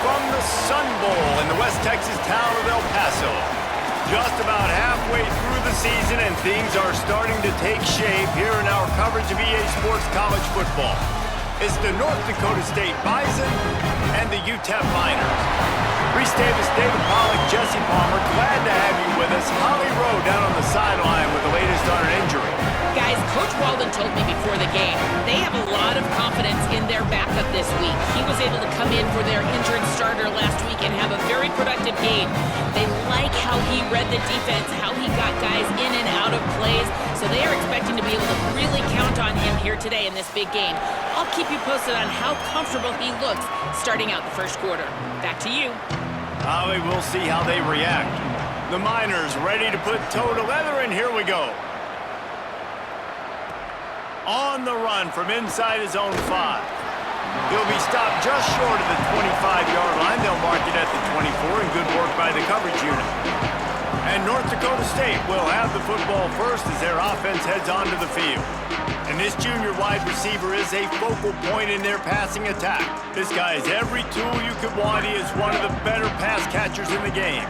from the Sun Bowl in the West Texas town of El Paso. Just about halfway through the season, and things are starting to take shape here in our coverage of EA Sports College football. It's the North Dakota State Bison and the UTEP Miners. Reese Davis, David Pollack, Jesse Palmer, glad to have you with us. Holly Rowe down on the sideline with the latest on an injury. Guys, Coach Walden told me before the game, they have a lot of confidence in their backup this week. He was able to come in for their injured starter last week and have a very productive game. They like how he read the defense, how he got guys in and out of plays, so they are expecting to be able to really count on him here today in this big game. I'll keep you posted on how comfortable he looks starting out the first quarter. Back to you. Holly, we'll see how they react. The Miners ready to put toe to leather, and here we go. On the run from inside his own 5. He'll be stopped just short of the 25-yard line. They'll mark it at the 24, and good work by the coverage unit. And North Dakota State will have the football first as their offense heads onto the field. And this junior wide receiver is a focal point in their passing attack. This guy has every tool you could want. He is one of the better pass catchers in the game.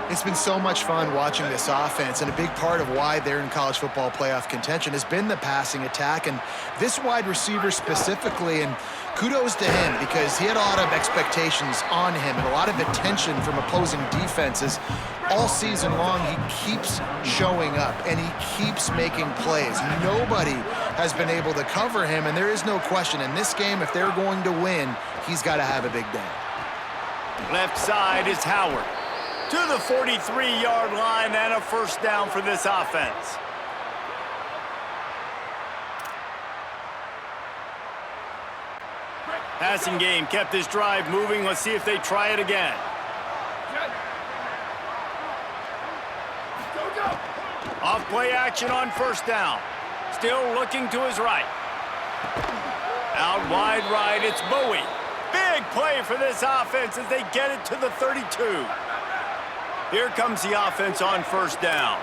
It's been so much fun watching this offense, and a big part of why they're in college football playoff contention has been the passing attack, and this wide receiver specifically, and kudos to him because he had a lot of expectations on him and a lot of attention from opposing defenses. All season long, he keeps showing up, and he keeps making plays. Nobody has been able to cover him, and there is no question in this game, if they're going to win, he's got to have a big day. Left side is Howard. To the 43-yard line and a first down for this offense. Passing game kept this drive moving. Let's see if they try it again. Off play action on first down. Still looking to his right. Out wide right, it's Bowie. Big play for this offense as they get it to the 32. Here comes the offense on first down.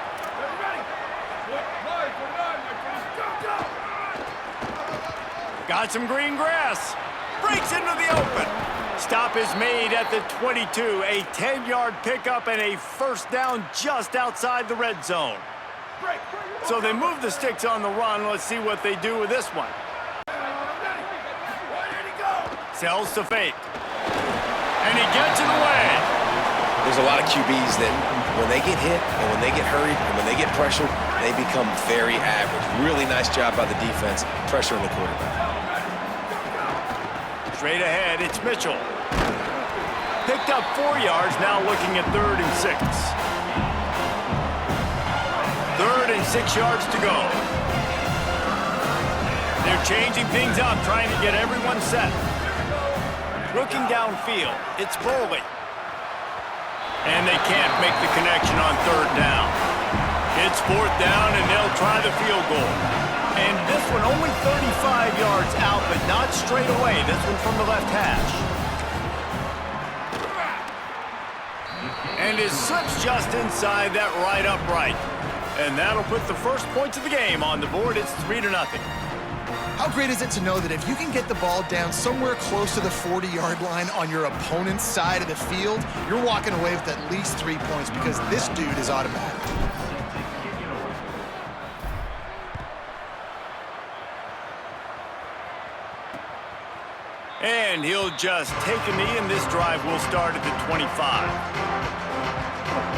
Got some green grass. Breaks into the open. Stop is made at the 22. A 10-yard pickup and a first down just outside the red zone. So they move the sticks on the run. Let's see what they do with this one. Sells to fake. And he gets it away. There's a lot of QBs that when they get hit and when they get hurried and when they get pressured, they become very average. Really nice job by the defense, pressuring the quarterback. Straight ahead, it's Mitchell. Picked up 4 yards, now looking at 3rd and 6. 3rd and 6 yards to go. They're changing things up, trying to get everyone set. Looking downfield, it's Foley. And they can't make the connection on 3rd down. It's 4th down, and they'll try the field goal. And this one only 35 yards out, but not straight away. This one from the left hash. And it slips just inside that right upright. And that'll put the first points of the game on the board. It's 3-0. How great is it to know that if you can get the ball down somewhere close to the 40-yard line on your opponent's side of the field, you're walking away with at least 3 points because this dude is automatic. And he'll just take a knee, and this drive will start at the 25.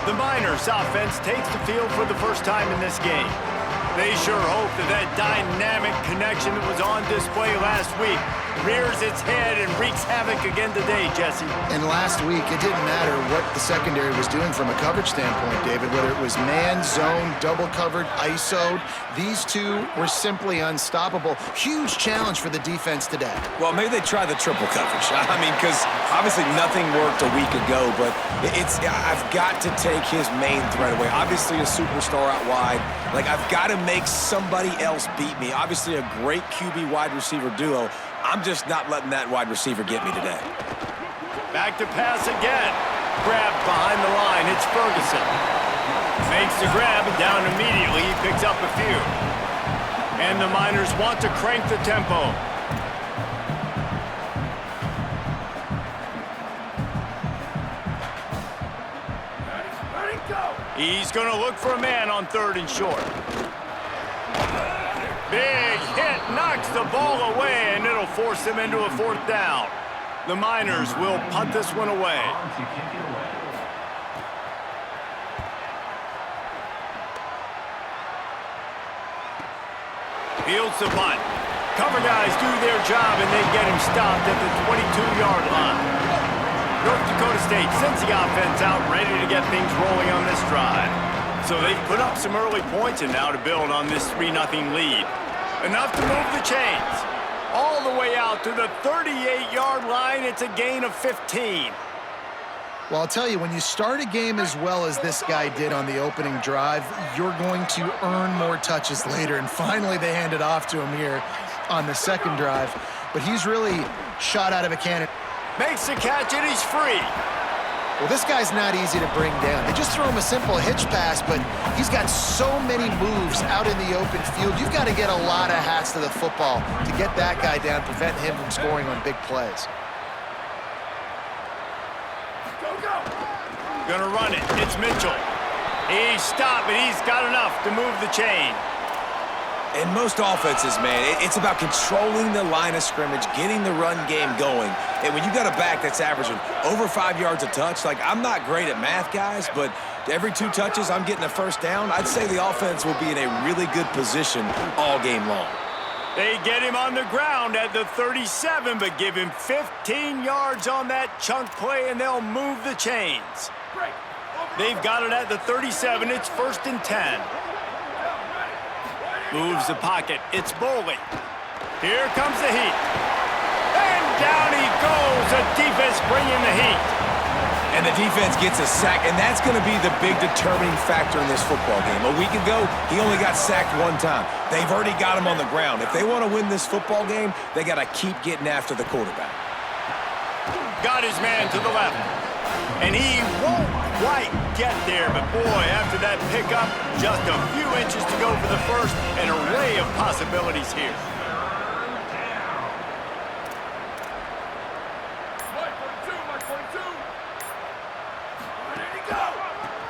The Miners offense takes the field for the first time in this game. They sure hope that dynamic connection that was on display last week rears its head and wreaks havoc again today, Jesse. And last week, it didn't matter what the secondary was doing from a coverage standpoint, David, whether it was man, zone, double covered, ISO'd. These two were simply unstoppable. Huge challenge for the defense today. Well, maybe they try the triple coverage. I mean, because obviously nothing worked a week ago, but I've got to take his main threat away. Obviously a superstar out wide. Like, I've got to make somebody else beat me. Obviously a great QB wide receiver duo. I'm just not letting that wide receiver get me today. Back to pass again. Grabbed behind the line. It's Ferguson. Makes the grab and down immediately. He picks up a few. And the Miners want to crank the tempo. He's going to look for a man on 3rd and short. Big hit, knocks the ball away, and it'll force them into a 4th down. The Miners will punt this one away. Fields the punt. Cover guys do their job, and they get him stopped at the 22-yard line. North Dakota State sends the offense out, ready to get things rolling on this drive. So they've put up some early points, and now to build on this 3-0 lead. Enough to move the chains. All the way out to the 38-yard line. It's a gain of 15. Well, I'll tell you, when you start a game as well as this guy did on the opening drive, you're going to earn more touches later. And finally, they hand it off to him here on the 2nd drive. But he's really shot out of a cannon. Makes the catch, and he's free. Well, this guy's not easy to bring down. They just throw him a simple hitch pass, but he's got so many moves out in the open field. You've got to get a lot of hats to the football to get that guy down, prevent him from scoring on big plays. Gonna run it. It's Mitchell. He's stopped, but he's got enough to move the chain. In most offenses, man, it's about controlling the line of scrimmage, getting the run game going. And when you got a back that's averaging over 5 yards a touch, like, I'm not great at math, guys, but every 2 touches, I'm getting a 1st down. I'd say the offense will be in a really good position all game long. They get him on the ground at the 37, but give him 15 yards on that chunk play, and they'll move the chains. They've got it at the 37. It's 1st and 10. Moves the pocket. It's Boley. Here comes the heat. And down he goes. The defense bringing the heat. And the defense gets a sack, and that's going to be the big determining factor in this football game. A week ago, he only got sacked 1 time. They've already got him on the ground. If they want to win this football game, they got to keep getting after the quarterback. Got his man to the left. And he won't quite get there, but boy, after that pickup, just a few inches to go for the first. An array of possibilities here.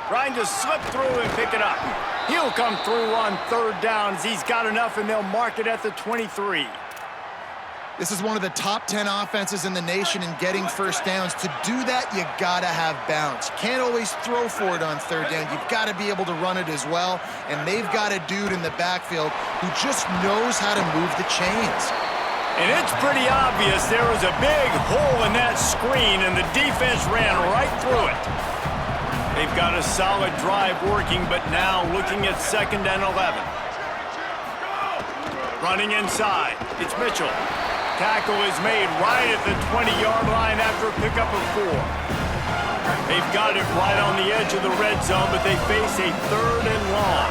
Trying to slip through and pick it up. He'll come through on 3rd downs. He's got enough, and they'll mark it at the 23. This is one of the top 10 offenses in the nation in getting 1st downs. To do that, you got to have bounce. You can't always throw for it on 3rd down. You've got to be able to run it as well, and they've got a dude in the backfield who just knows how to move the chains. And it's pretty obvious there was a big hole in that screen, and the defense ran right through it. They've got a solid drive working, but now looking at 2nd and 11. Running inside, it's Mitchell. Tackle is made right at the 20-yard line after a pickup of 4. They've got it right on the edge of the red zone, but they face a 3rd and long.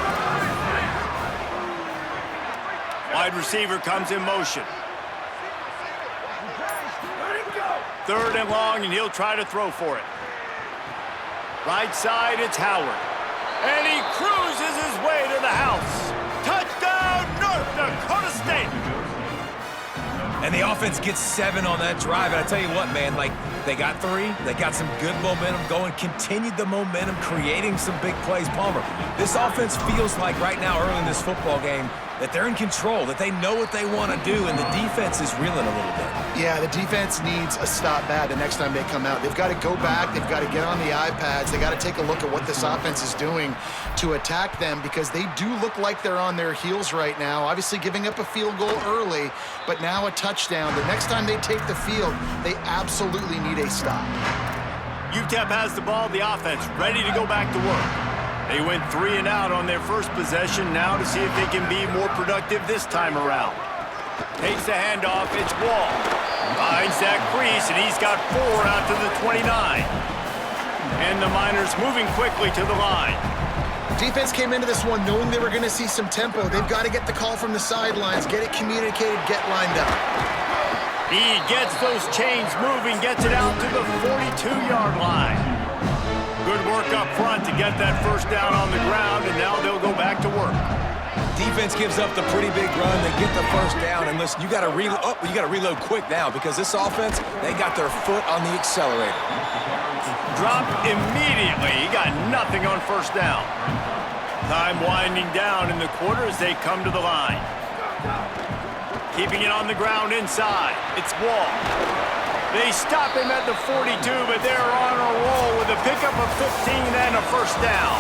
Wide receiver comes in motion. 3rd and long, and he'll try to throw for it. Right side, it's Howard. And he cruises his way to the house. Touchdown, North Dakota State! And the offense gets 7 on that drive. And I tell you what, man, like, they got 3. They got some good momentum going, continued the momentum, creating some big plays. Palmer, this offense feels like right now, early in this football game, that they're in control, that they know what they want to do, and the defense is reeling a little bit. Yeah, the defense needs a stop bad the next time they come out. They've got to go back. They've got to get on the iPads. They got to take a look at what this offense is doing to attack them, because they do look like they're on their heels right now. Obviously giving up a field goal early, but now a touchdown. The next time they take the field, they absolutely need a stop. UTEP has the ball, the offense ready to go back to work. They went 3 and out on their first possession, now to see if they can be more productive this time around. Takes the handoff, it's Wall. Finds that crease, and he's got 4 out to the 29. And the Miners moving quickly to the line. Defense came into this one knowing they were going to see some tempo. They've got to get the call from the sidelines, get it communicated, get lined up. He gets those chains moving, gets it out to the 42-yard line. Good work up front to get that first down on the ground, and now they'll go back to work. Defense gives up the pretty big run. They get the first down, and listen, you got to reload quick now, because this offense, they got their foot on the accelerator. dropped immediately. He got nothing on first down. Time winding down in the quarter as they come to the line. Keeping it on the ground inside. It's Wall. They stop him at the 42, but they're on a roll with a pickup of 15 and a first down.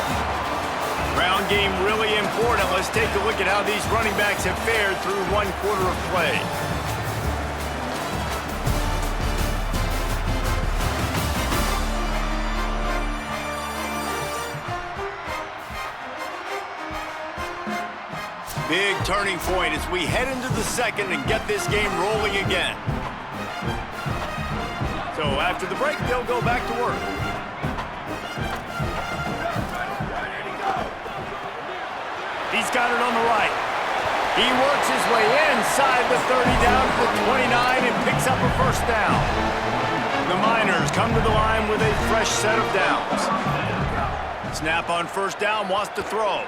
Ground game really important. Let's take a look at how these running backs have fared through one quarter of play. Big turning point as we head into the second and get this game rolling again. So after the break, they'll go back to work. He's got it on the right. He works his way inside the 30 down to the 29 and picks up a first down. The Miners come to the line with a fresh set of downs. Snap on first down, wants to throw.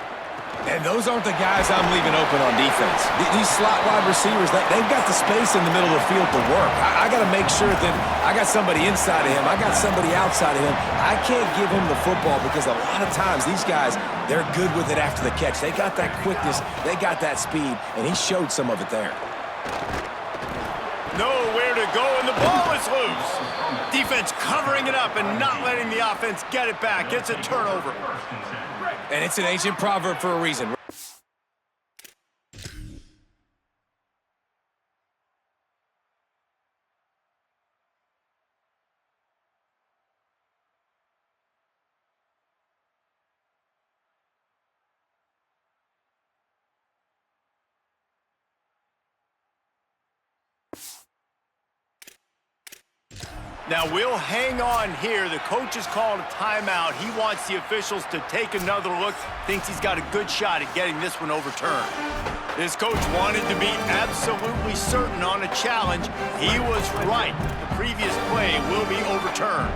And those aren't the guys I'm leaving open on defense. These slot wide receivers, they've got the space in the middle of the field to work. I got to make sure that I got somebody inside of him. I got somebody outside of him. I can't give him the football because a lot of times these guys, they're good with it after the catch. They got that quickness. They got that speed, and he showed some of it there. Nowhere to go, and the ball is loose. Defense covering it up and not letting the offense get it back. It's a turnover. And it's an ancient proverb for a reason. Now we'll hang on here. The coach has called a timeout. He wants the officials to take another look. Thinks he's got a good shot at getting this one overturned. This coach wanted to be absolutely certain on a challenge. He was right. The previous play will be overturned.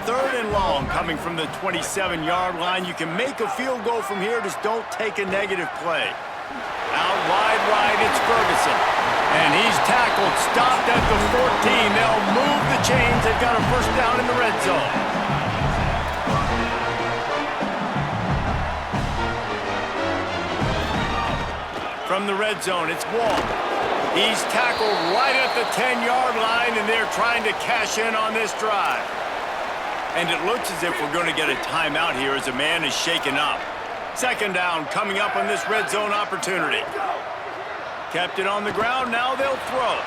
Third and long coming from the 27-yard line. You can make a field goal from here. Just don't take a negative play. Out wide right, it's Ferguson. And he's tackled, stopped at the 14. They'll move the chains. They've got a first down in the red zone. From the red zone, it's Wall. He's tackled right at the 10-yard line, and they're trying to cash in on this drive. And it looks as if we're going to get a timeout here as a man is shaken up. Second down coming up on this red zone opportunity. Kept it on the ground, now they'll throw.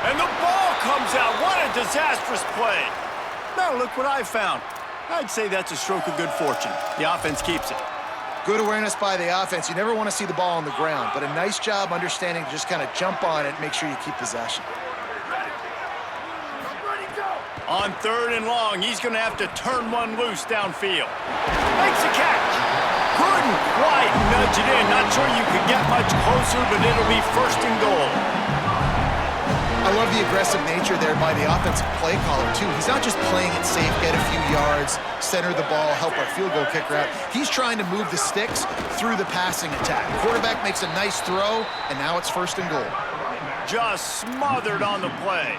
And the ball comes out. What a disastrous play. Now look what I found. I'd say that's a stroke of good fortune. The offense keeps it. Good awareness by the offense. You never want to see the ball on the ground, but a nice job understanding to just kind of jump on it and make sure you keep possession. On third and long, he's going to have to turn one loose downfield. Makes a catch. Couldn't quite nudge it in. Not sure you could get much closer, but it'll be first and goal. I love the aggressive nature there by the offensive play caller, too. He's not just playing it safe, get a few yards, center the ball, help our field goal kicker out. He's trying to move the sticks through the passing attack. Quarterback makes a nice throw, and now it's first and goal. Just smothered on the play.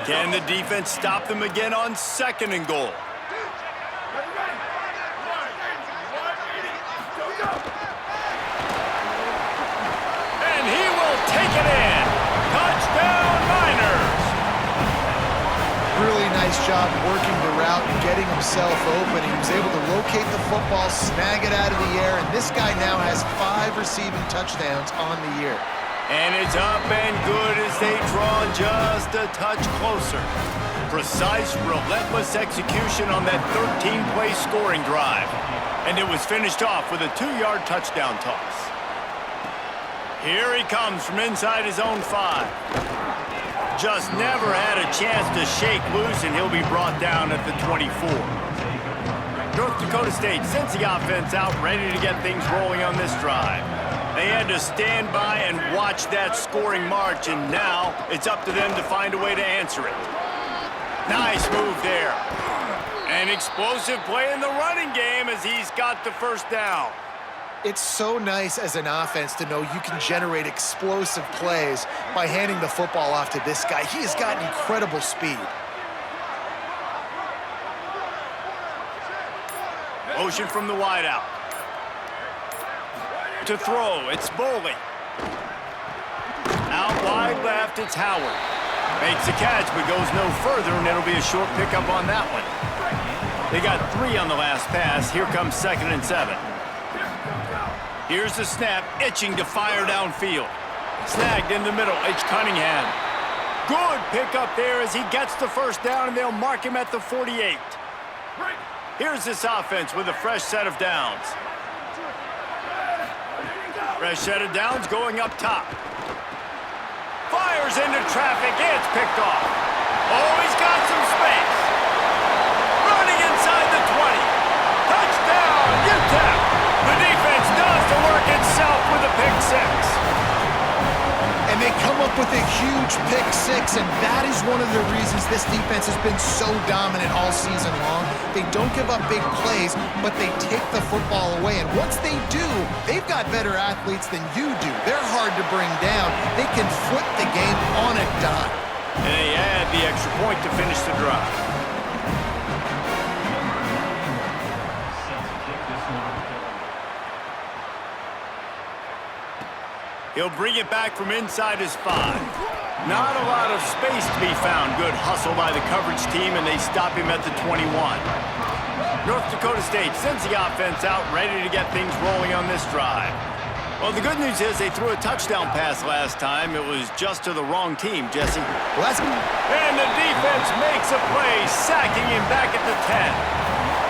Can the defense stop them again on second and goal? And he will take it in. Touchdown, Miners! Really nice job working the route and getting himself open. He was able to locate the football, snag it out of the air, and this guy now has 5 receiving touchdowns on the year. And it's up and good as they draw just a touch closer. Precise, relentless execution on that 13-play scoring drive. And it was finished off with a 2-yard touchdown toss. Here he comes from inside his own 5. Just never had a chance to shake loose, and he'll be brought down at the 24. North Dakota State sends the offense out, ready to get things rolling on this drive. They had to stand by and watch that scoring march, and now it's up to them to find a way to answer it. Nice move there. An explosive play in the running game as he's got the first down. It's so nice as an offense to know you can generate explosive plays by handing the football off to this guy. He has got incredible speed. motion from the wideout. To throw, it's Boley. Out wide left, it's Howard. Makes a catch, but goes no further, and it'll be a short pickup on that one. They got 3 on the last pass. Here comes 2nd and 7. Here's the snap, itching to fire downfield. Snagged in the middle, it's Cunningham. Good pickup there as he gets the first down, and they'll mark him at the 48. Here's this offense with a fresh set of downs. Fresh set of downs going up top. Fires into traffic, it's picked off. Oh, he's got some space. Running inside the 20. Touchdown, UTEP. The defense does the work itself with a pick 6. And they come up with a huge pick 6, and that is one of the reasons this defense has been so dominant all season long. They don't give up big plays, but they take the football away. And once they do, they've got better athletes than you do. They're hard to bring down. They can flip the game on a dime. And they add the extra point to finish the drive. He'll bring it back from inside his 5. Not a lot of space to be found. Good hustle by the coverage team, and they stop him at the 21. North Dakota State sends the offense out, ready to get things rolling on this drive. Well, the good news is they threw a touchdown pass last time. It was just to the wrong team, Jesse. And the defense makes a play, sacking him back at the 10.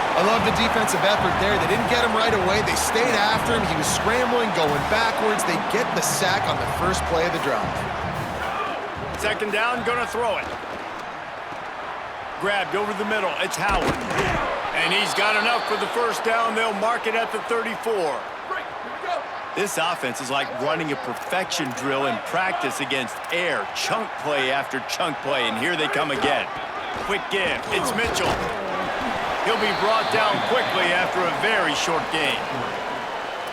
I love the defensive effort there. They didn't get him right away. They stayed after him. He was scrambling, going backwards. They get the sack on the first play of the drive. 2nd down, gonna throw it. Grabbed over the middle, it's Howard. And he's got enough for the first down. They'll mark it at the 34. This offense is like running a perfection drill in practice against air. Chunk play after chunk play, and here they come again. Quick give, it's Mitchell. He'll be brought down quickly after a very short gain.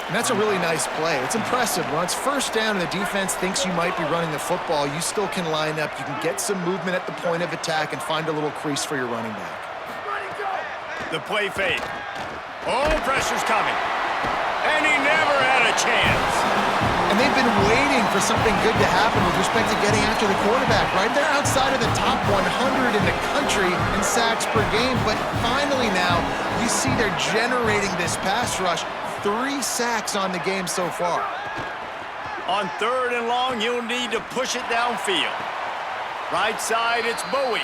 And that's a really nice play. It's impressive. When it's first down and the defense thinks you might be running the football, you still can line up. You can get some movement at the point of attack and find a little crease for your running back. The play fake. Oh, pressure's coming. And he never had a chance. And they've been waiting for something good to happen with respect to getting after the quarterback, right? They're outside of the top 100 in the country in sacks per game, but finally now you see they're generating this pass rush. 3 sacks on the game so far. On 3rd and long, you'll need to push it downfield. Right side, it's Bowie.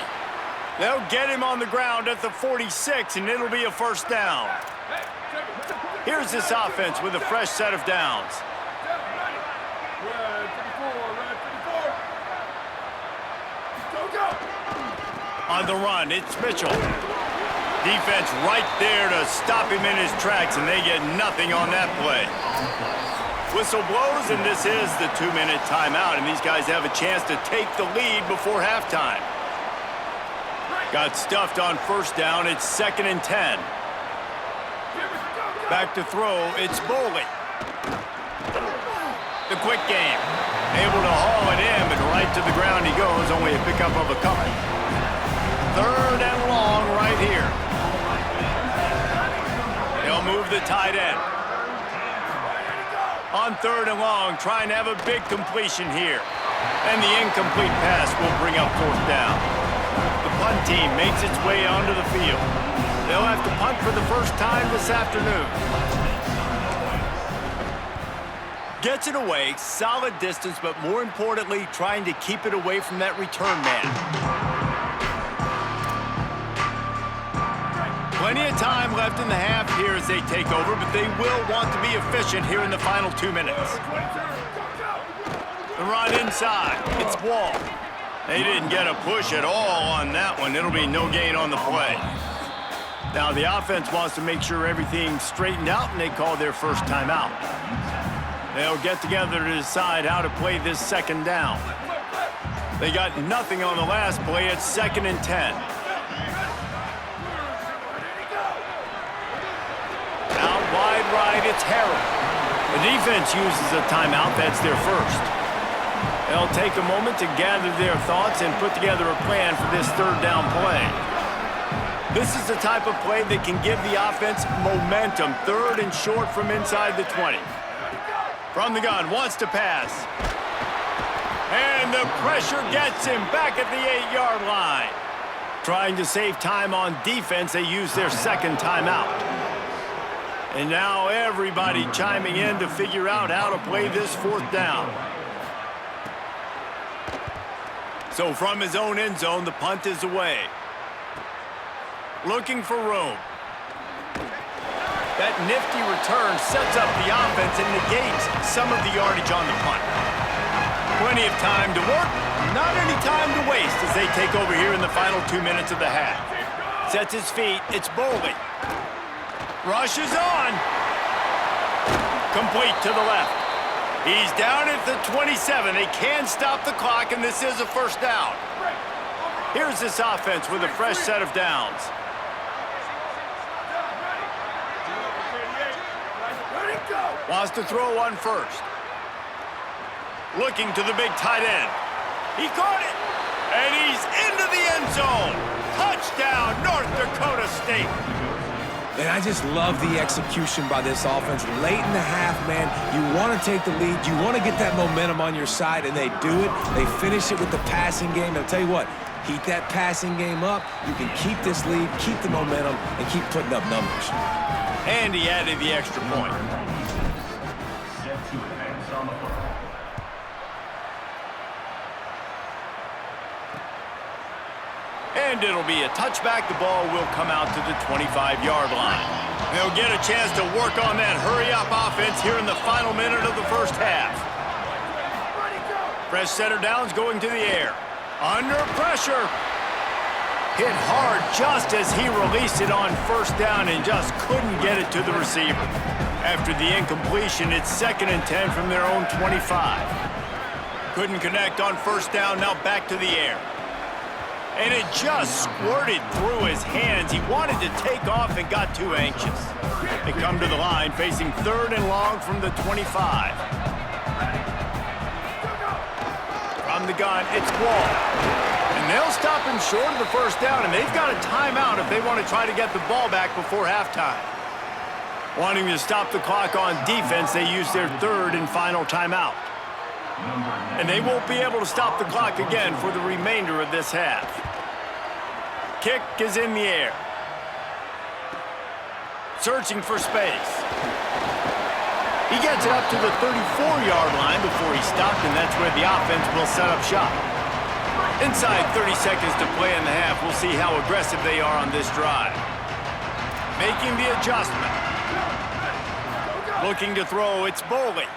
They'll get him on the ground at the 46, and it'll be a first down. Here's this offense with a fresh set of downs. On the run, it's Mitchell. Defense right there to stop him in his tracks, and they get nothing on that play. Whistle blows, and this is the 2-minute timeout, and these guys have a chance to take the lead before halftime. Got stuffed on first down. It's 2nd and 10. Back to throw, it's Boley. The quick game. Able to haul it in, but right to the ground he goes. Only a pickup of a couple. 3rd and long right here. They'll move the tight end. On 3rd and long, trying to have a big completion here. And the incomplete pass will bring up 4th down. The punt team makes its way onto the field. They'll have to punt for the first time this afternoon. Gets it away, solid distance, but more importantly, trying to keep it away from that return man. Plenty of time left in the half here as they take over, but they will want to be efficient here in the final 2 minutes. The run inside, it's Wall. They didn't get a push at all on that one. It'll be no gain on the play. Now the offense wants to make sure everything's straightened out, and they call their first timeout. They'll get together to decide how to play this 2nd down. They got nothing on the last play. It's 2nd and 10. Out wide right, it's Harrell. The defense uses a timeout. That's their first. They'll take a moment to gather their thoughts and put together a plan for this 3rd down play. This is the type of play that can give the offense momentum. 3rd and short from inside the 20. From the gun, wants to pass. And the pressure gets him back at the 8-yard line. Trying to save time on defense, they use their 2nd timeout. And now everybody chiming in to figure out how to play this 4th down. So from his own end zone, the punt is away. Looking for room. That nifty return sets up the offense and negates some of the yardage on the punt. Plenty of time to work, not any time to waste as they take over here in the final 2 minutes of the half. Sets his feet, it's Bowley. Rushes on. Complete to the left. He's down at the 27. They can stop the clock, and this is a 1st down. Here's this offense with a fresh set of downs. Wants to throw on 1st. Looking to the big tight end. He caught it, and he's into the end zone. Touchdown, North Dakota State. And I just love the execution by this offense. Late in the half, man, you want to take the lead. You want to get that momentum on your side, and they do it. They finish it with the passing game. I'll tell you what, keep that passing game up. You can keep this lead, keep the momentum, and keep putting up numbers. And he added the extra point. And it'll be a touchback. The ball will come out to the 25-yard line. They'll get a chance to work on that hurry-up offense here in the final minute of the 1st half. Fresh set of downs going to the air. Under pressure. Hit hard just as he released it on 1st down and just couldn't get it to the receiver. After the incompletion, it's 2nd and 10 from their own 25. Couldn't connect on 1st down, now back to the air. And it just squirted through his hands. He wanted to take off and got too anxious. They come to the line facing 3rd and long from the 25. From the gun, it's Wall. And they'll stop him short of the 1st down, and they've got a timeout if they want to try to get the ball back before halftime. Wanting to stop the clock on defense, they use their 3rd and final timeout. And they won't be able to stop the clock again for the remainder of this half. Kick is in the air. Searching for space. He gets it up to the 34-yard line before he stopped, and that's where the offense will set up shop. Inside 30 seconds to play in the half, we'll see how aggressive they are on this drive. Making the adjustment. Looking to throw, it's Bowley.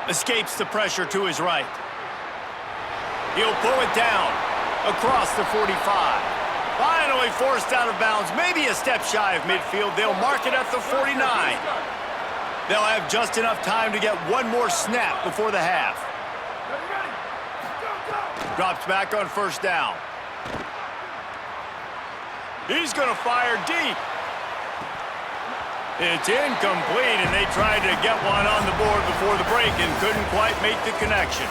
Escapes the pressure to his right. He'll pull it down across the 45. Finally forced out of bounds, maybe a step shy of midfield. They'll mark it at the 49. They'll have just enough time to get one more snap before the half. Drops back on 1st down. He's going to fire deep. It's incomplete, and they tried to get one on the board before the break and couldn't quite make the connection.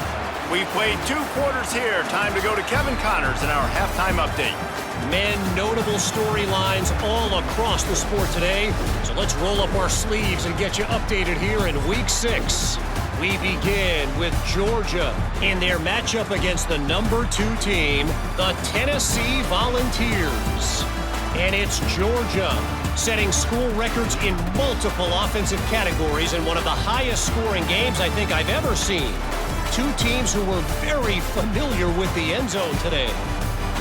We played 2 quarters here. Time to go to Kevin Connors in our halftime update. Men, notable storylines all across the sport today. So let's roll up our sleeves and get you updated here in Week 6. We begin with Georgia in their matchup against the number 2 team, the Tennessee Volunteers. And it's Georgia setting school records in multiple offensive categories in one of the highest scoring games I think I've ever seen. 2 teams who were very familiar with the end zone today.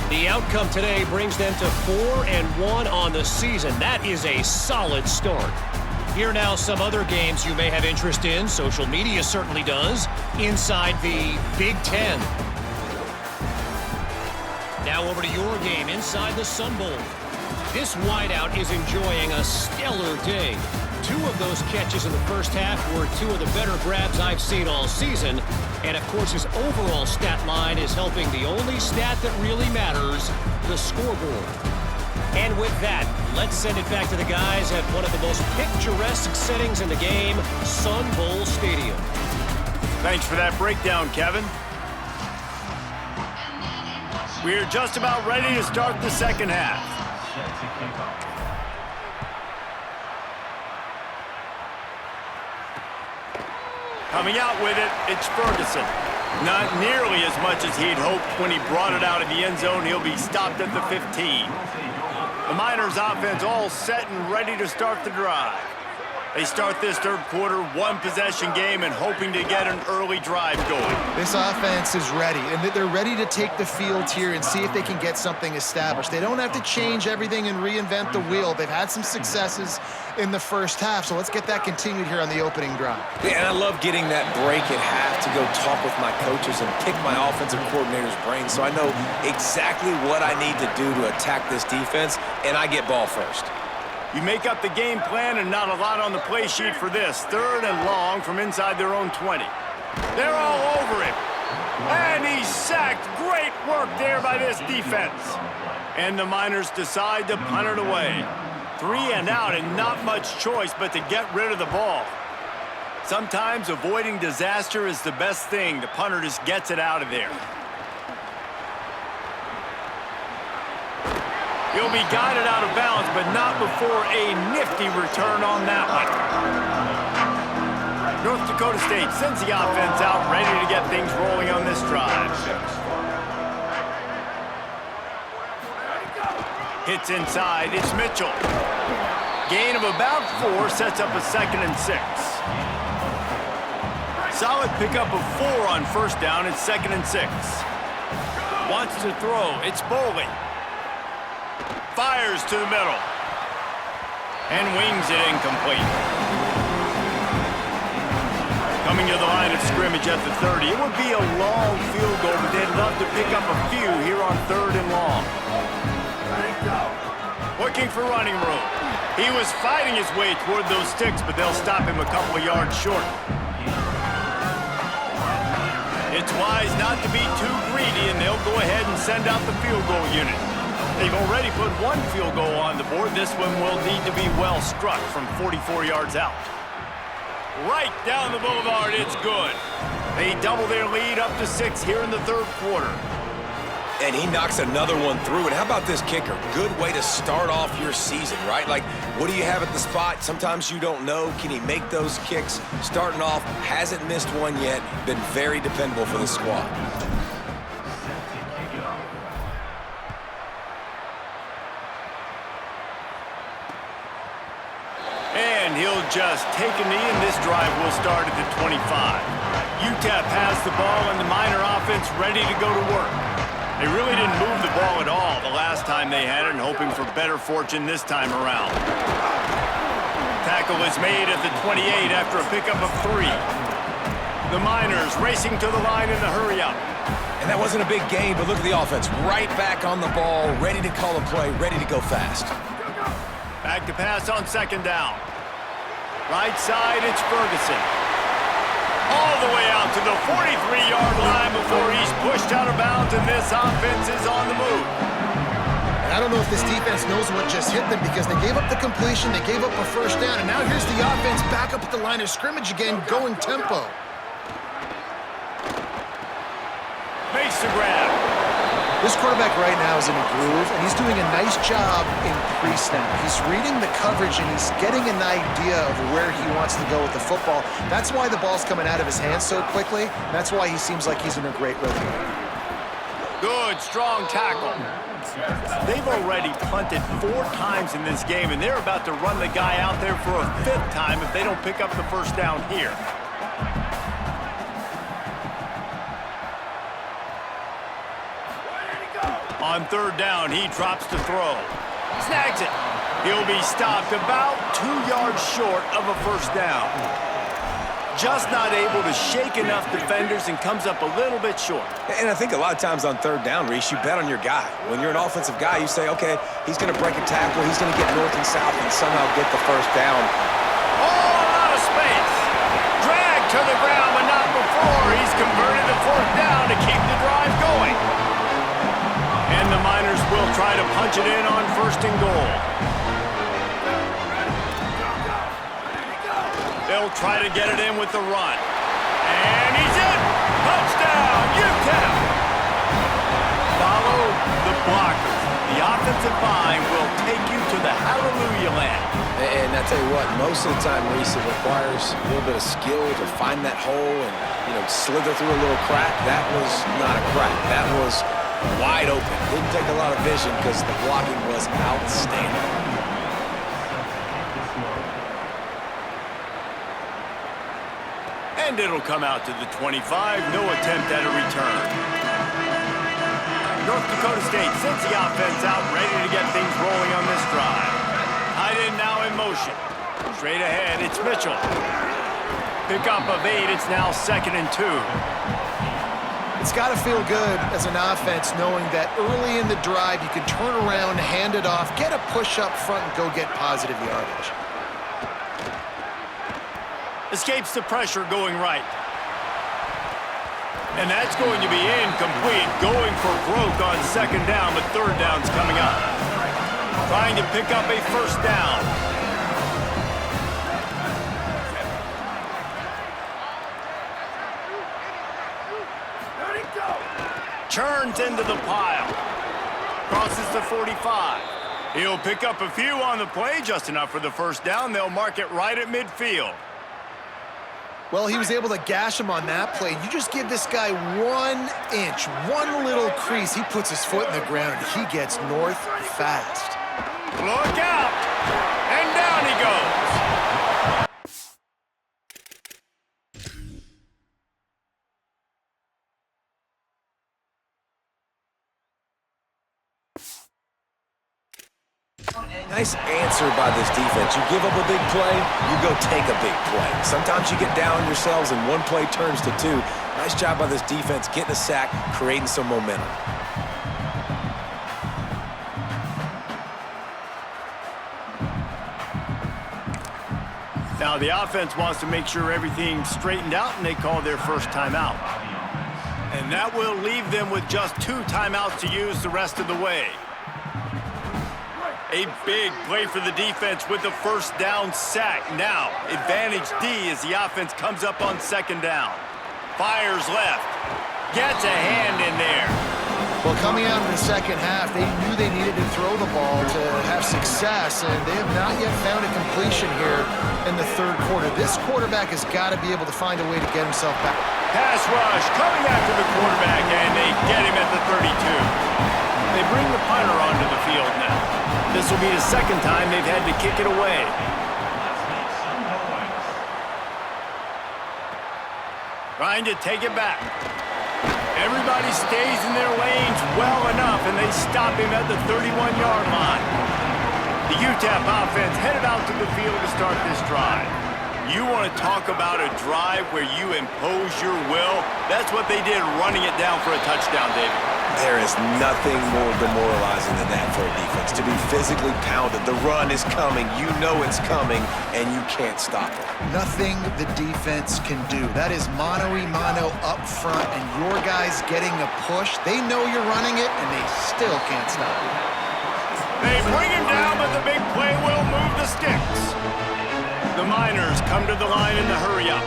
The outcome today brings them to 4-1 on the season. That is a solid start. Here now some other games you may have interest in. Social media certainly does. Inside the Big Ten. Now over to your game inside the Sun Bowl. This wideout is enjoying a stellar day. 2 of those catches in the first half were 2 of the better grabs I've seen all season. And, of course, his overall stat line is helping the only stat that really matters, the scoreboard. And with that, let's send it back to the guys at one of the most picturesque settings in the game, Sun Bowl Stadium. Thanks for that breakdown, Kevin. We're just about ready to start the second half. Coming out with it, it's Ferguson. Not nearly as much as he'd hoped when he brought it out of the end zone. He'll be stopped at the 15. The Miners offense all set and ready to start the drive. They start this third quarter, one-possession game, and hoping to get an early drive going. This offense is ready, and they're ready to take the field here and see if they can get something established. They don't have to change everything and reinvent the wheel. They've had some successes in the first half, so let's get that continued here on the opening drive. Yeah, and I love getting that break at half to go talk with my coaches and pick my offensive coordinator's brain so I know exactly what I need to do to attack this defense, and I get ball first. You make up the game plan and not a lot on the play sheet for this. Third and long from inside their own 20. They're all over him. And he's sacked. Great work there by this defense. And the Miners decide to punt it away. 3 and out and not much choice but to get rid of the ball. Sometimes avoiding disaster is the best thing. The punter just gets it out of there. He'll be guided out of bounds, but not before a nifty return on that one. North Dakota State sends the offense out, ready to get things rolling on this drive. Hits inside, it's Mitchell. Gain of about 4 sets up a 2nd and 6. Solid pickup of 4 on first down, it's 2nd and 6. Wants to throw, it's Boley. Fires to the middle. And wings it incomplete. Coming to the line of scrimmage at the 30. It would be a long field goal, but they'd love to pick up a few here on 3rd and long. Looking for running room. He was fighting his way toward those sticks, but they'll stop him a couple of yards short. It's wise not to be too greedy, and they'll go ahead and send out the field goal unit. They've already put 1 field goal on the board. This one will need to be well struck from 44 yards out. Right down the boulevard, it's good. They double their lead up to 6 here in the third quarter. And he knocks another one through. And how about this kicker? Good way to start off your season, right? Like, what do you have at the spot? Sometimes you don't know. Can he make those kicks? Starting off, hasn't missed one yet. Been very dependable for the squad. And he'll just take a knee, and this drive will start at the 25. UTEP has the ball, and the Miner offense ready to go to work. They really didn't move the ball at all the last time they had it, and hoping for better fortune this time around. Tackle is made at the 28 after a pickup of 3. The Miners racing to the line in the hurry-up. And that wasn't a big gain, but look at the offense. Right back on the ball, ready to call a play, ready to go fast. Back to pass on 2nd down. Right side, it's Ferguson. All the way out to the 43-yard line before he's pushed out of bounds, and this offense is on the move. And I don't know if this defense knows what just hit them because they gave up the completion, they gave up a first down, and now here's the offense back up at the line of scrimmage again, going tempo. Makes the grab. This quarterback right now is in a groove, and he's doing a nice job in pre-snap. He's reading the coverage, and he's getting an idea of where he wants to go with the football. That's why the ball's coming out of his hands so quickly. That's why he seems like he's in a great rhythm. Good, strong tackle. They've already punted 4 times in this game, and they're about to run the guy out there for a 5th time if they don't pick up the first down here. On 3rd down, he drops to throw. Snags it. He'll be stopped about 2 yards short of a first down. Just not able to shake enough defenders and comes up a little bit short. And I think a lot of times on 3rd down, Reese, you bet on your guy. When you're an offensive guy, you say, okay, he's going to break a tackle, he's going to get north and south and somehow get the first down. Oh, a lot of space. Dragged to the ground, but not before he's converted the 4th down to keep the drive going. And the Miners will try to punch it in on 1st and goal. They'll try to get it in with the run. And he's in! Touchdown, UTEP! Follow the blockers. The offensive line will take you to the hallelujah land. And I tell you what, most of the time, Reese, it requires a little bit of skill to find that hole and, slither through a little crack. That was not a crack. That was wide open. Didn't take a lot of vision because the blocking was outstanding. And it'll come out to the 25. No attempt at a return. North Dakota State sends the offense out, ready to get things rolling on this drive. Tight end now in motion. Straight ahead, it's Mitchell. Pickup of 8, it's now 2nd and 2. It's got to feel good as an offense knowing that early in the drive you can turn around, hand it off, get a push up front, and go get positive yardage. Escapes the pressure going right. And that's going to be incomplete. Going for broke on 2nd down, but 3rd down's coming up. Trying to pick up a 1st down. Churns into the pile. Crosses the 45. He'll pick up a few on the play, just enough for the 1st down. They'll mark it right at midfield. Well, he was able to gash him on that play. You just give this guy 1 inch, one little crease. He puts his foot in the ground, and he gets north fast. Look out! And down he goes. Nice answer by this defense. You give up a big play, you go take a big play. Sometimes you get down yourselves and one play turns to 2. Nice job by this defense getting a sack, creating some momentum. Now the offense wants to make sure everything's straightened out, and they call their 1st timeout. And that will leave them with just 2 timeouts to use the rest of the way. A big play for the defense with the 1st down sack. Now, advantage D as the offense comes up on 2nd down. Fires left. Gets a hand in there. Well, coming out in the 2nd half, they knew they needed to throw the ball to have success, and they have not yet found a completion here in the 3rd quarter. This quarterback has got to be able to find a way to get himself back. Pass rush coming after the quarterback, and they get him at the 32. They bring the punter onto the field now. This will be the 2nd time they've had to kick it away. Trying to take it back. Everybody stays in their lanes well enough, and they stop him at the 31-yard line. The UTEP offense headed out to the field to start this drive. You want to talk about a drive where you impose your will? That's what they did, running it down for a touchdown, David. There is nothing more demoralizing than that for a defense. To be physically pounded. The run is coming. You know it's coming, and you can't stop it. Nothing the defense can do. That is mano-a-mano up front, and your guys getting a push. They know you're running it, and they still can't stop it. They bring him down, but the big play will move the sticks. The Miners come to the line in the hurry-up.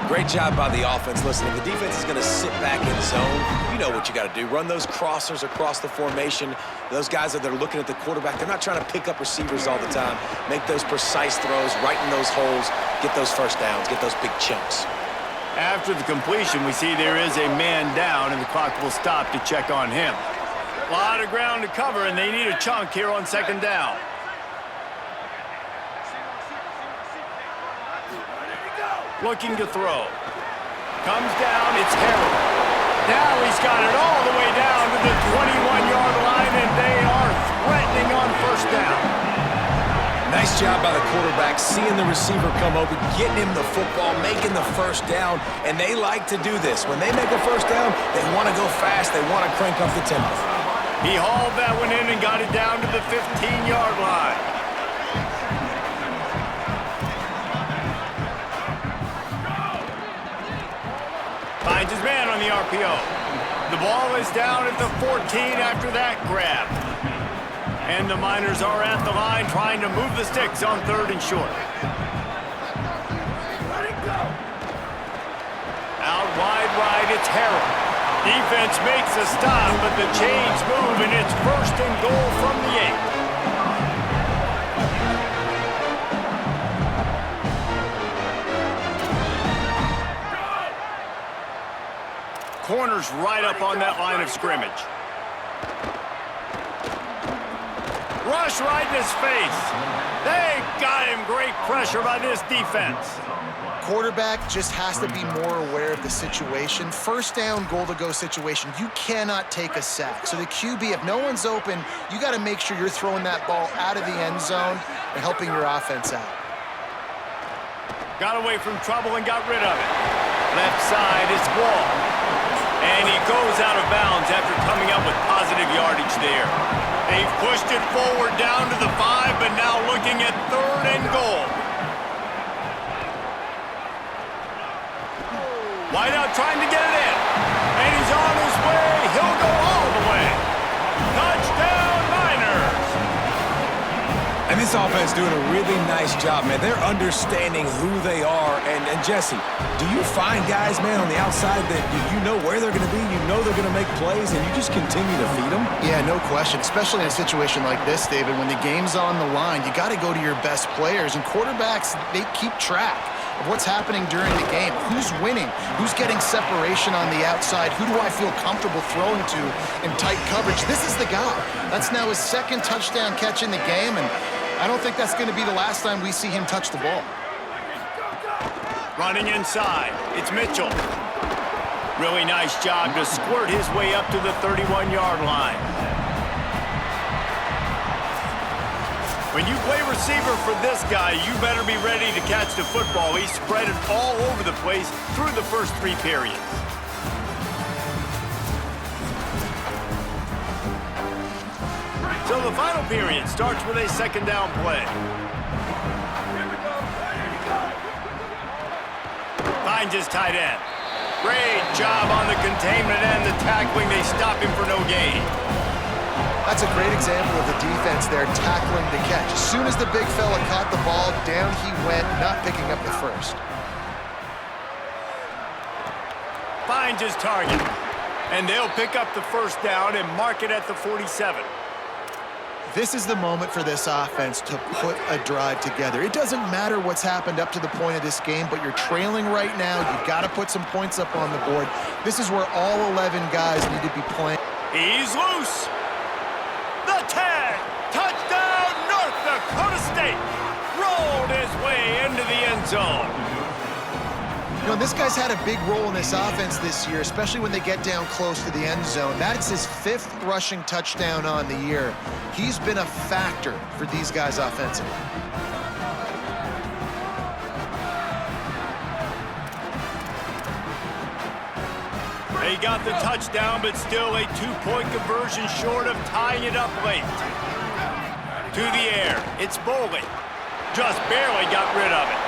Great job by the offense. Listen, if the defense is going to sit back in zone, you know what you got to do. Run those crossers across the formation. Those guys that they're looking at the quarterback, they're not trying to pick up receivers all the time. Make those precise throws, right in those holes, get those 1st downs, get those big chunks. After the completion, we see there is a man down, and the clock will stop to check on him. A lot of ground to cover, and they need a chunk here on 2nd down. Looking to throw. Comes down, it's Harold. Now he's got it all the way down to the 21-yard line, and they are threatening on 1st down. Nice job by the quarterback, seeing the receiver come open, getting him the football, making the 1st down, and they like to do this. When they make a 1st down, they want to go fast, they want to crank up the tempo. He hauled that one in and got it down to the 15-yard line. Finds his man on the RPO. The ball is down at the 14 after that grab. And the Miners are at the line trying to move the sticks on 3rd and short. Out wide right, it's Harold. Defense makes a stop, but the chains move, and it's first and goal from the 8. Corner's right up on that line of scrimmage. Rush right in his face. They got him. Great pressure by this defense. Quarterback just has to be more aware of the situation. First down, goal-to-go situation. You cannot take a sack. So the QB, if no one's open, you got to make sure you're throwing that ball out of the end zone and helping your offense out. Got away from trouble and got rid of it. Left side, it's Wall. And he goes out of bounds after coming up with positive yardage there. They've pushed it forward down to the 5, but now looking at 3rd and goal. Wideout trying to get it in. And he's on his way. He'll go all the way. Touchdown, Niners. And this offense doing a really nice job, man. They're understanding who they are. And Jesse, do you find guys, man, on the outside that you know where they're going to be, you know they're going to make plays, and you just continue to feed them? Yeah, no question, especially in a situation like this, David. When the game's on the line, you got to go to your best players. And quarterbacks, they keep track of what's happening during the game. Who's winning? Who's getting separation on the outside? Who do I feel comfortable throwing to in tight coverage? This is the guy. That's now his 2nd touchdown catch in the game, and I don't think that's going to be the last time we see him touch the ball. Running inside, it's Mitchell. Really nice job to squirt his way up to the 31-yard line. When you play receiver for this guy, you better be ready to catch the football. He spread it all over the place through the first 3 periods. So the final period starts with a 2nd down play. Finds his tight end. Great job on the containment and the tackling. They stop him for no gain. That's a great example of the defense there tackling the catch. As soon as the big fella caught the ball, down he went, not picking up the first. Finds his target. And they'll pick up the first down and mark it at the 47. This is the moment for this offense to put a drive together. It doesn't matter what's happened up to the point of this game, but you're trailing right now. You've got to put some points up on the board. This is where all 11 guys need to be playing. He's loose. The 10. Touchdown, North Dakota State. Rolled his way into the end zone. You know, this guy's had a big role in this offense this year, especially when they get down close to the end zone. That's his 5th rushing touchdown on the year. He's been a factor for these guys offensively. They got the touchdown, but still a 2-point conversion short of tying it up late. To the air, it's Bowling. Just barely got rid of it.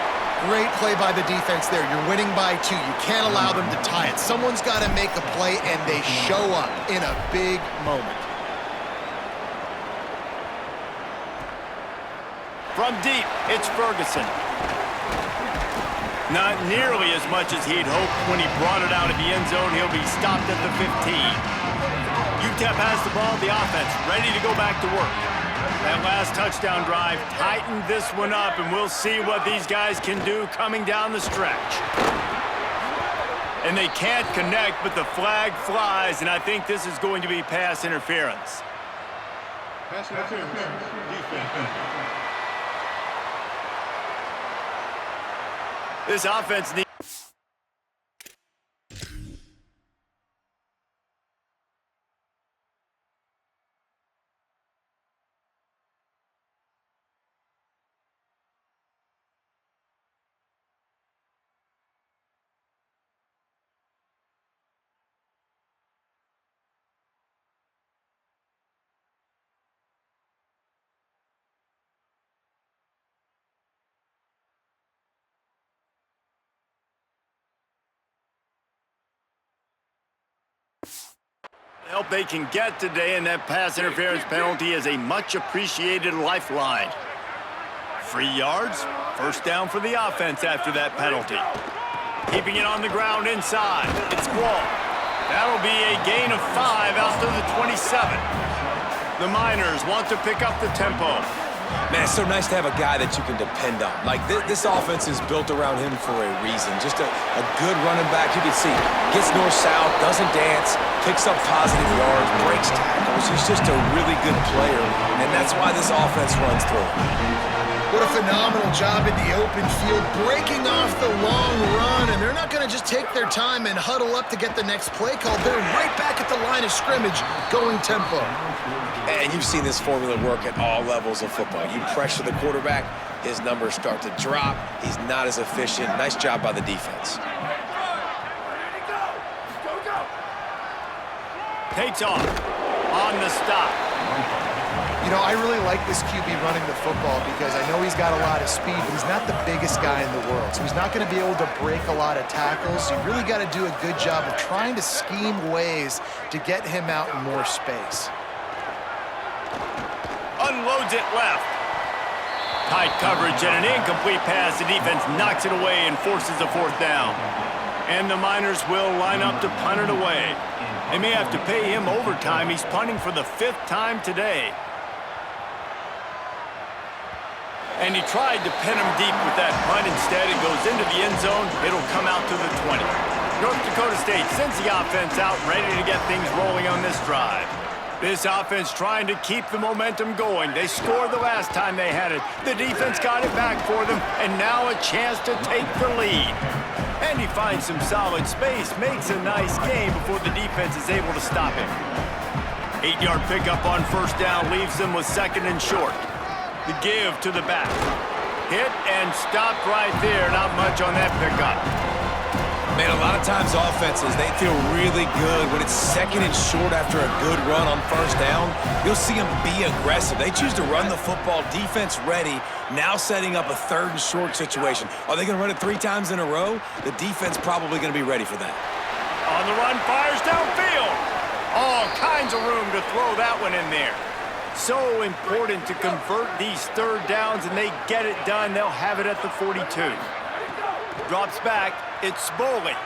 Great play by the defense there. You're winning by 2. You can't allow them to tie it. Someone's got to make a play, and they show up in a big moment. From deep, it's Ferguson. Not nearly as much as he'd hoped when he brought it out of the end zone. He'll be stopped at the 15. UTEP has the ball, the offense, ready to go back to work. That last touchdown drive tightened this one up, and we'll see what these guys can do coming down the stretch. And they can't connect, but the flag flies, and I think this is going to be pass interference. Pass interference. Defense. This offense needs... help they can get today, and that pass interference penalty is a much appreciated lifeline. 3 yards, first down for the offense after that penalty. Keeping it on the ground inside, it's Wall. That'll be a gain of 5 out to the 27. The Miners want to pick up the tempo. Man, it's so nice to have a guy that you can depend on. Like, this offense is built around him for a reason. Just a good running back. You can see, gets north-south, doesn't dance, picks up positive yards, breaks tackles. He's just a really good player, and that's why this offense runs through him. What a phenomenal job in the open field, breaking off the long run, and they're not going to just take their time and huddle up to get the next play called. They're right back at the line of scrimmage, going tempo. And you've seen this formula work at all levels of football. You pressure the quarterback, his numbers start to drop. He's not as efficient. Nice job by the defense. Takes off on the stop. You know, I really like this QB running the football because I know he's got a lot of speed, but he's not the biggest guy in the world. So he's not going to be able to break a lot of tackles. You really got to do a good job of trying to scheme ways to get him out in more space. Unloads it left. Tight coverage and an incomplete pass. The defense knocks it away and forces a 4th down. And the Miners will line up to punt it away. They may have to pay him overtime. He's punting for the 5th time today. And he tried to pin him deep with that punt. Instead, it goes into the end zone. It'll come out to the 20. North Dakota State sends the offense out, ready to get things rolling on this drive. This offense trying to keep the momentum going. They scored the last time they had it. The defense got it back for them, and now a chance to take the lead. And he finds some solid space, makes a nice game before the defense is able to stop him. 8-yard pickup on 1st down leaves them with 2nd and short. The give to the back. Hit and stopped right there. Not much on that pickup. Man, a lot of times offenses, they feel really good when it's 2nd and short after a good run on 1st down. You'll see them be aggressive. They choose to run the football, defense ready, now setting up a 3rd and short situation. Are they going to run it 3 times in a row? The defense probably going to be ready for that. On the run, fires downfield. All kinds of room to throw that one in there. So important to convert these 3rd downs, and they get it done. They'll have it at the 42. Drops back. It's Boley.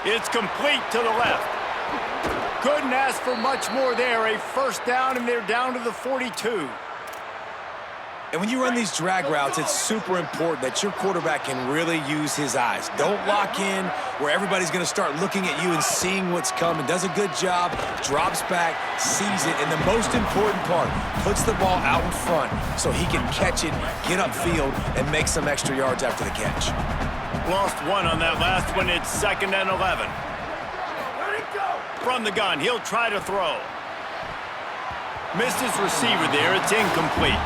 It's complete to the left. Couldn't ask for much more there. A 1st down, and they're down to the 42. And when you run these drag routes, it's super important that your quarterback can really use his eyes. Don't lock in where everybody's going to start looking at you and seeing what's coming. Does a good job, drops back, sees it, and the most important part, puts the ball out in front so he can catch it, get upfield, and make some extra yards after the catch. Lost 1 on that last one. It's 2nd and 11. From the gun, he'll try to throw. Missed his receiver there. It's incomplete.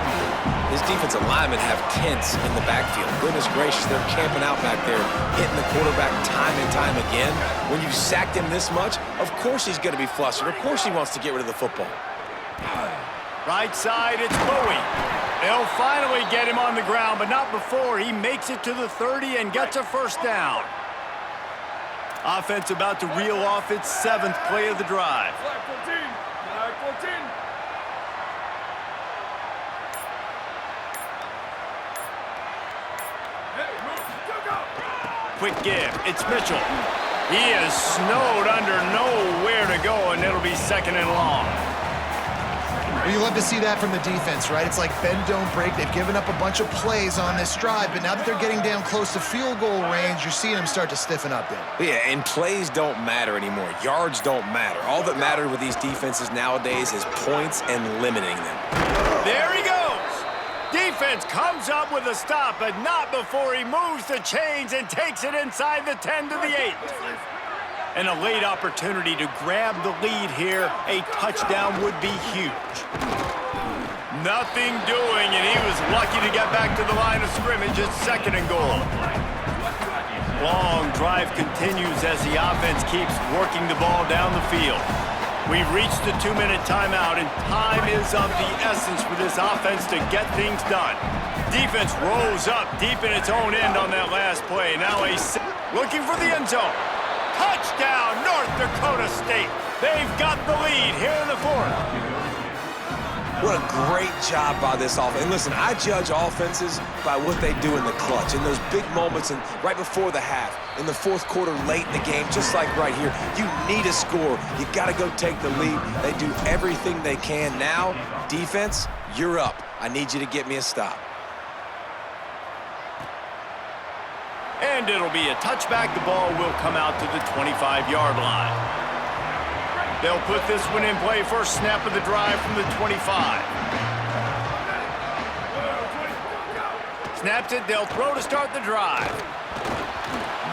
His defensive linemen have tents in the backfield. Goodness gracious, they're camping out back there, hitting the quarterback time and time again. When you've sacked him this much, of course he's going to be flustered. Of course he wants to get rid of the football. Right side, it's Bowie. They'll finally get him on the ground, but not before he makes it to the 30 and gets a 1st down. Offense about to reel off its 7th play of the drive. Flag 14. Flag 14. Quick give. It's Mitchell. He is snowed under, nowhere to go, and it'll be 2nd and long. Well, you love to see that from the defense, right? It's like bend, don't break. They've given up a bunch of plays on this drive, but now that they're getting down close to field goal range, you're seeing them start to stiffen up then. Yeah, and plays don't matter anymore. Yards don't matter. All that matters with these defenses nowadays is points and limiting them. There he goes. Defense comes up with a stop, but not before he moves the chains and takes it inside the 10 to the 8. And a late opportunity to grab the lead here. A touchdown would be huge. Nothing doing, and he was lucky to get back to the line of scrimmage at 2nd and goal. Long drive continues as the offense keeps working the ball down the field. We've reached the 2-minute timeout, and time is of the essence for this offense to get things done. Defense rose up deep in its own end on that last play. Now looking for the end zone. Touchdown, North Dakota State. They've got the lead here in the 4th. What a great job by this offense. And listen, I judge offenses by what they do in the clutch, in those big moments and right before the half, in the fourth quarter, late in the game, just like right here. You need a score. You got to go take the lead. They do everything they can. Now, defense, you're up. I need you to get me a stop. And it'll be a touchback. The ball will come out to the 25-yard line. They'll put this one in play. First snap of the drive from the 25. Snaps it. They'll throw to start the drive.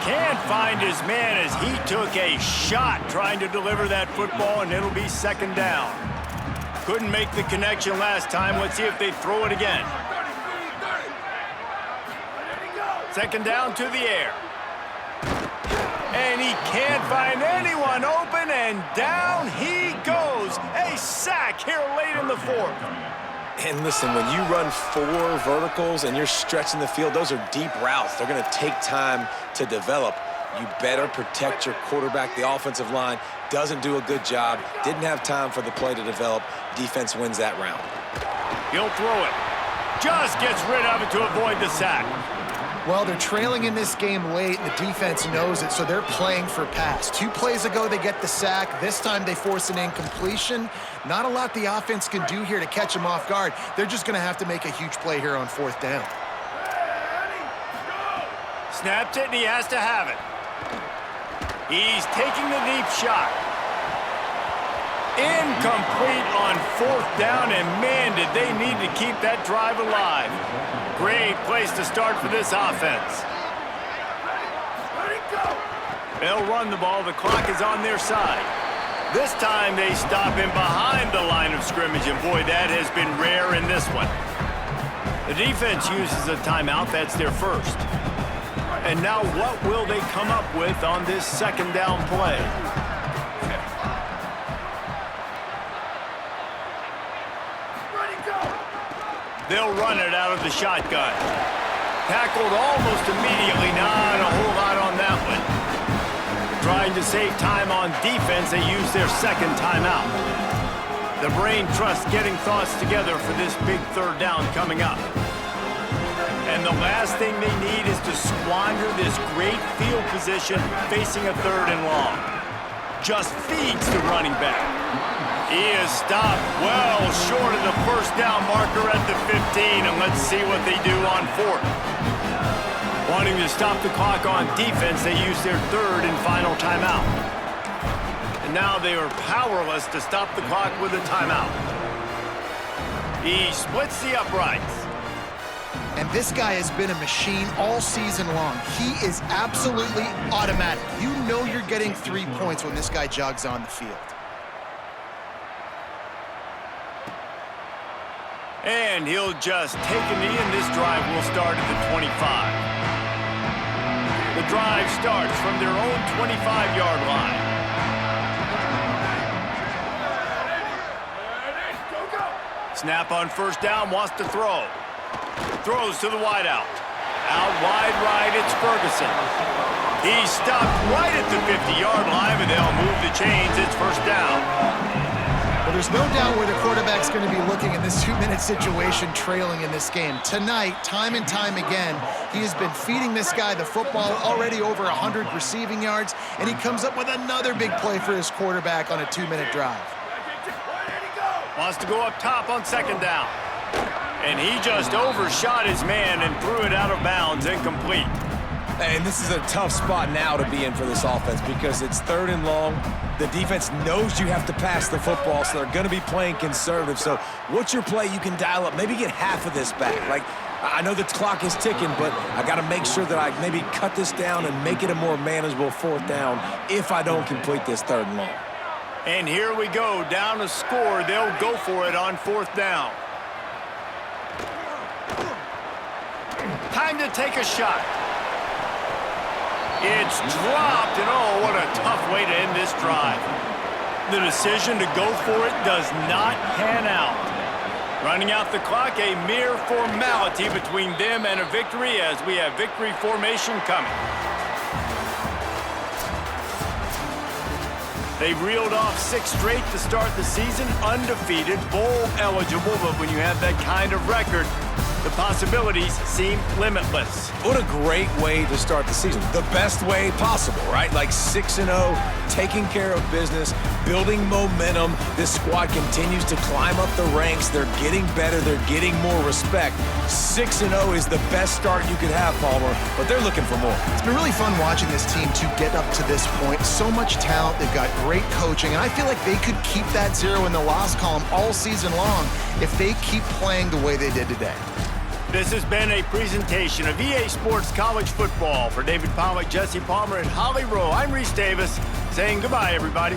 Can't find his man as he took a shot trying to deliver that football, and it'll be second down. Couldn't make the connection last time. Let's see if they throw it again. Second down to the air. And he can't find anyone open, and down he goes. A sack here late in the fourth. And listen, when you run 4 verticals and you're stretching the field, those are deep routes. They're going to take time to develop. You better protect your quarterback. The offensive line doesn't do a good job. Didn't have time for the play to develop. Defense wins that round. He'll throw it. Just gets rid of it to avoid the sack. Well, they're trailing in this game late. The defense knows it, so they're playing for pass. 2 plays ago, they get the sack. This time, they force an incompletion. Not a lot the offense can do here to catch them off guard. They're just going to have to make a huge play here on fourth down. Snapped it, and he has to have it. He's taking the deep shot. Incomplete on fourth down, and man, did they need to keep that drive alive. Great place to start for this offense. They'll run the ball. The clock is on their side. This time they stop him behind the line of scrimmage, and boy, that has been rare in this one. The defense uses a timeout. That's their first. And now what will they come up with on this second down play? They'll run it out of the shotgun. Tackled almost immediately. Not a whole lot on that one. Trying to save time on defense, they use their second timeout. The brain trust getting thoughts together for this big third down coming up. And the last thing they need is to squander this great field position facing a third and long. Just feeds the running back. He is stopped well short of the first down marker at the 15, and let's see what they do on fourth. Wanting to stop the clock on defense, they use their third and final timeout. And now they are powerless to stop the clock with a timeout. He splits the uprights. And this guy has been a machine all season long. He is absolutely automatic. You know you're getting 3 points when this guy jogs on the field. And he'll just take a knee, and this drive will start at the 25. The drive starts from their own 25-yard line. Snap on first down, wants to throw. Throws to the wideout. Out wide right, it's Ferguson. He's stopped right at the 50-yard line, but they'll move the chains. It's first down. Well, there's no doubt where the quarterback's going to be looking in this 2-minute situation, trailing in this game. Tonight, time and time again, he has been feeding this guy the football, already over 100 receiving yards, and he comes up with another big play for his quarterback on a 2-minute drive. Wants to go up top on second down. And he just overshot his man and threw it out of bounds, incomplete. And this is a tough spot now to be in for this offense because it's third and long. The defense knows you have to pass the football, so they're going to be playing conservative. So what's your play you can dial up? Maybe get half of this back. Like, I know the clock is ticking, but I got to make sure that I maybe cut this down and make it a more manageable fourth down if I don't complete this third and long. And here we go, down a score. They'll go for it on fourth down. Time to take a shot. It's dropped, and oh, what a tough way to end this drive. The decision to go for it does not pan out. Running out the clock, a mere formality between them and a victory as we have victory formation coming. They've reeled off 6 straight to start the season, undefeated, bowl eligible, but when you have that kind of record, the possibilities seem limitless. What a great way to start the season. The best way possible, right? Like 6-0, taking care of business, building momentum. This squad continues to climb up the ranks. They're getting better. They're getting more respect. 6-0 is the best start you could have, Palmer, but they're looking for more. It's been really fun watching this team to get up to this point. So much talent. They've got great coaching, and I feel like they could keep that 0 in the loss column all season long if they keep playing the way they did today. This has been a presentation of EA Sports College Football. For David Pollack, Jesse Palmer, and Holly Rowe, I'm Reese Davis saying goodbye, everybody.